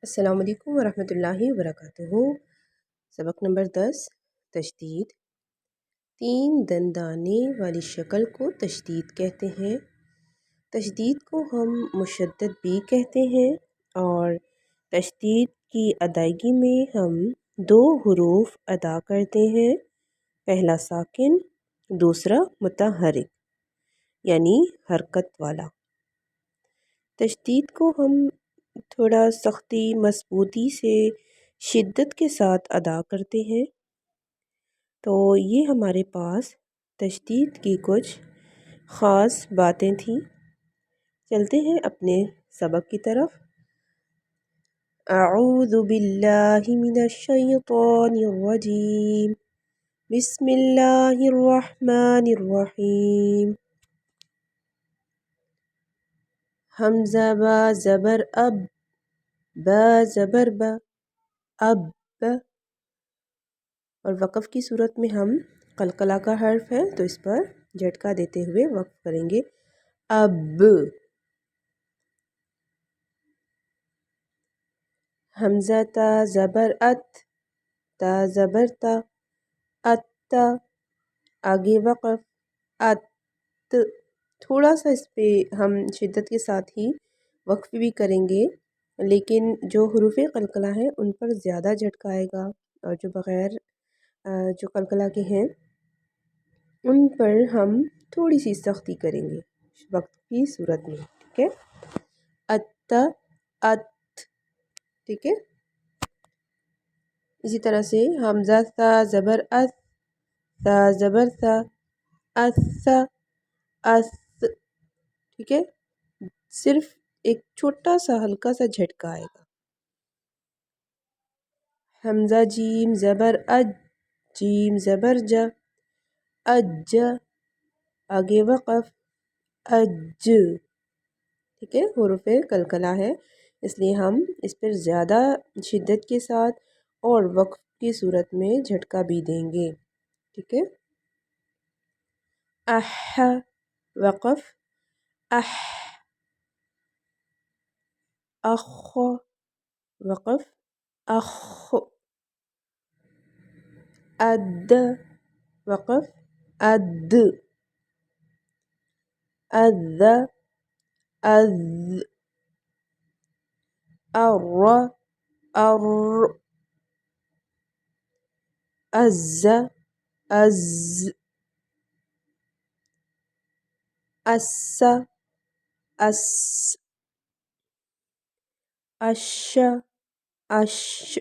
السلام علیکم ورحمۃ اللہ وبرکاتہ۔ سبق نمبر 10 تشدید۔ تین دندانے والی شکل کو تشدید کہتے ہیں۔ تشدید کو ہم مشدد بھی کہتے ہیں اور تشدید کی ادائیگی میں ہم دو حروف ادا کرتے ہیں، پہلا ساکن، دوسرا متحرک یعنی حرکت والا۔ تشدید کو ہم تھوڑا سختی، مضبوطی سے، شدت کے ساتھ ادا کرتے ہیں۔ تو یہ ہمارے پاس تشدید کی کچھ خاص باتیں تھیں۔ چلتے ہیں اپنے سبق کی طرف۔ اعوذ باللہ من الشیطان الرجیم، بسم اللہ الرحمن الرحیم۔ حمزہ با زبر اب، با زبر با، اب، اور وقف کی صورت میں ہم قلقلہ کا حرف ہے تو اس پر جھٹکا دیتے ہوئے وقف کریں گے، اب۔ حمزہ تا زبر ات، تا زبر تا، ات، آگے وقف، ات۔ تھوڑا سا اس پہ ہم شدت کے ساتھ ہی وقف بھی کریں گے، لیکن جو حروف قلقلہ ہیں ان پر زیادہ جھٹکا آئے گا، اور جو بغیر جو قلقلہ کے ہیں ان پر ہم تھوڑی سی سختی کریں گے وقت کی صورت میں، ٹھیک ہے۔ ات، ات، ٹھیک ہے۔ اسی طرح سے حمزہ تا زبر اس، تا زبر تا، اس، اس، ٹھیک ہے۔ صرف ایک چھوٹا سا ہلکا سا جھٹکا آئے گا۔ حمزہ جیم زبر اج، جیم زبر جا، اج، آگے وقف، اج، ٹھیک ہے۔ حروف قلقلہ ہے اس لیے ہم اس پر زیادہ شدت کے ساتھ اور وقف کی صورت میں جھٹکا بھی دیں گے، ٹھیک ہے۔ اح، وقف، اح، اخ، وقف، اخ، اد، وقف، اد، اذ، اذ، ار، ار، از، از، اس، اس، اش، اش،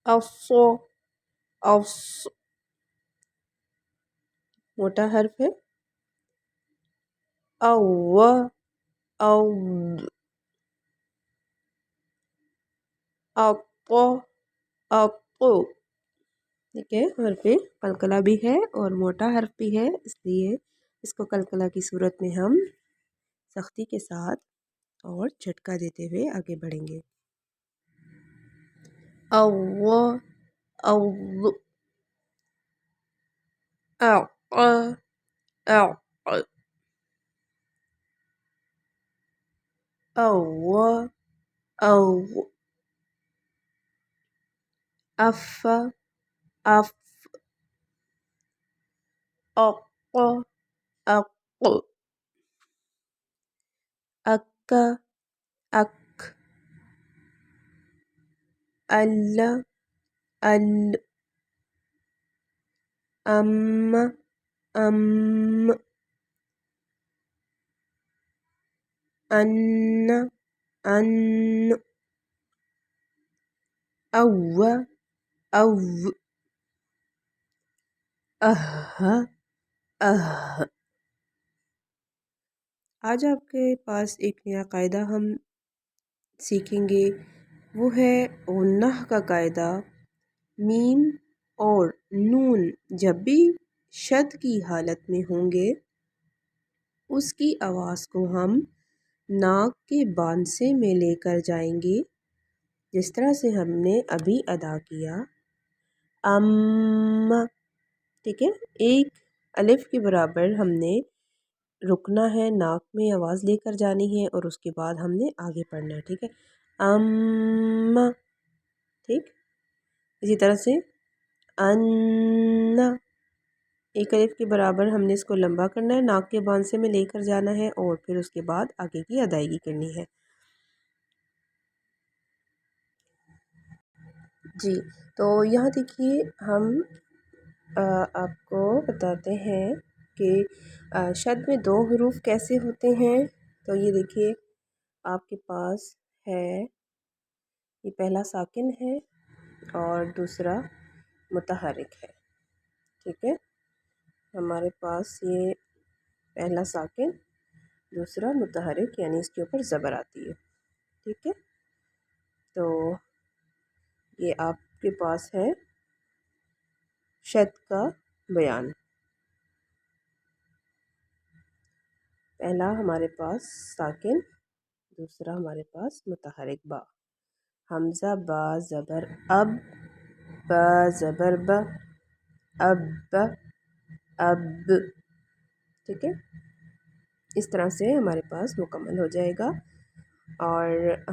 اص، اص، موٹا حرف ہے، او، او، اط، اط، ٹھیک ہے۔ حرف قلقلہ بھی ہے اور موٹا حرف بھی ہے، اس لیے اس کو قلقلہ کی صورت میں ہم سختی کے ساتھ اور جھٹکا دیتے ہوئے آگے بڑھیں گے۔ او، او، اع، اع، او، او، اف، اف، اق، اق، اک، اک، ال، ال، ام، ام، ان، ان، او، او، اہ، اہ۔ آج آپ کے پاس ایک نیا قاعدہ ہم سیکھیں گے، وہ ہے غنہ کا قاعدہ۔ میم اور نون جب بھی شد کی حالت میں ہوں گے اس کی آواز کو ہم ناک کے بانسے میں لے کر جائیں گے، جس طرح سے ہم نے ابھی ادا کیا، ام، ٹھیک ہے۔ ایک الف کے برابر ہم نے رکنا ہے، ناک میں آواز لے کر جانی ہے اور اس کے بعد ہم نے آگے پڑھنا ہے، ٹھیک ہے. ام، ٹھیک. اسی طرح سے ان، ایک الف کے برابر ہم نے اس کو لمبا کرنا ہے، ناک کے بانسے میں لے کر جانا ہے اور پھر اس کے بعد آگے کی ادائیگی کرنی ہے. جی تو یہاں دیکھیے ہم آپ کو بتاتے ہیں کہ شد میں دو حروف کیسے ہوتے ہیں. تو یہ دیکھیے آپ کے پاس ہے، یہ پہلا ساکن ہے اور دوسرا متحرک ہے، ٹھیک ہے. ہمارے پاس یہ پہلا ساکن، دوسرا متحرک، یعنی اس کے اوپر زبر آتی ہے، ٹھیک ہے. تو یہ آپ کے پاس ہے شد کا بیان. پہلا ہمارے پاس ساکن، دوسرا ہمارے پاس متحرک با. حمزہ با زبر اب، با زبر ب، اب، اب، ٹھیک ہے. اس طرح سے ہمارے پاس مکمل ہو جائے گا. اور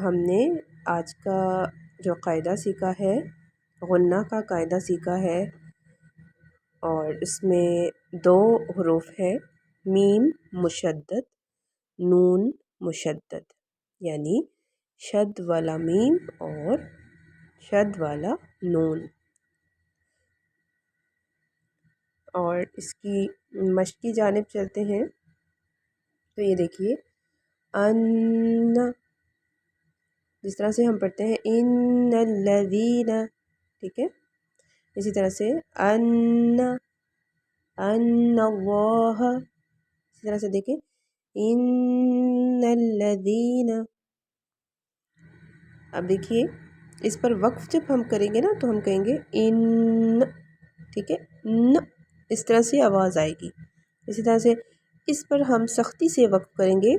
ہم نے آج کا جو قاعدہ سیکھا ہے، غنہ کا قاعدہ سیکھا ہے، اور اس میں دو حروف ہے، میم مشدد، نون مشدد، یعنی شد والا میم اور شد والا نون. اور اس کی مشق کی جانب چلتے ہیں. تو یہ دیکھیے ان، جس طرح سے ہم پڑھتے ہیں ان الذین، ٹھیک ہے. اسی طرح سے ان اللہ، اسی طرح سے دیکھیں ان الذین. اب دیکھیے اس پر وقف جب ہم کریں گے نا تو ہم کہیں گے ان، ٹھیک ہے. ن، اس طرح سے آواز آئے گی. اسی طرح سے اس پر ہم سختی سے وقف کریں گے،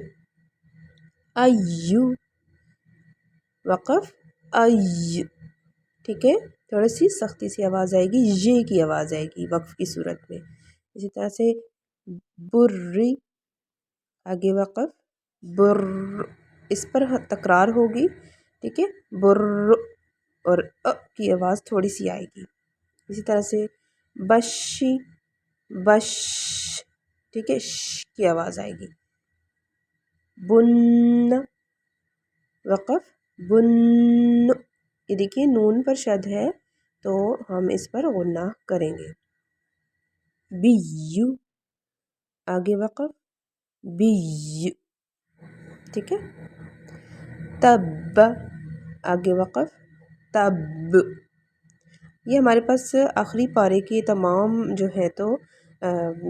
ایو، وقف ای، ٹھیک ہے. تھوڑی سی سختی سی آواز آئے گی، یہ کی آواز آئے گی وقف کی صورت میں. اسی طرح سے بری، آگے وقف بر، اس پر تکرار ہوگی، ٹھیک ہے. بر، اور کی آواز تھوڑی سی آئے گی. اسی طرح سے بشی، بش، ٹھیک ہے، ش کی آواز آئے گی. بن، وقف بن، یہ دیکھیے نون پر شد ہے تو ہم اس پر غنہ کریں گے. بیو، آگے وقف بی، ٹھیک ہے. تب، آگے وقف تب. یہ ہمارے پاس آخری پارے کے تمام جو ہے تو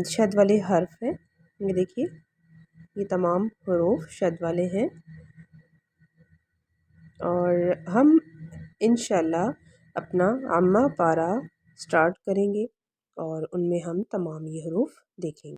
شد والے حرف ہیں. یہ دیکھیے یہ تمام حروف شد والے ہیں، اور ہم انشاءاللہ اپنا عامہ پارہ سٹارٹ کریں گے اور ان میں ہم تمام یہ حروف دیکھیں گے.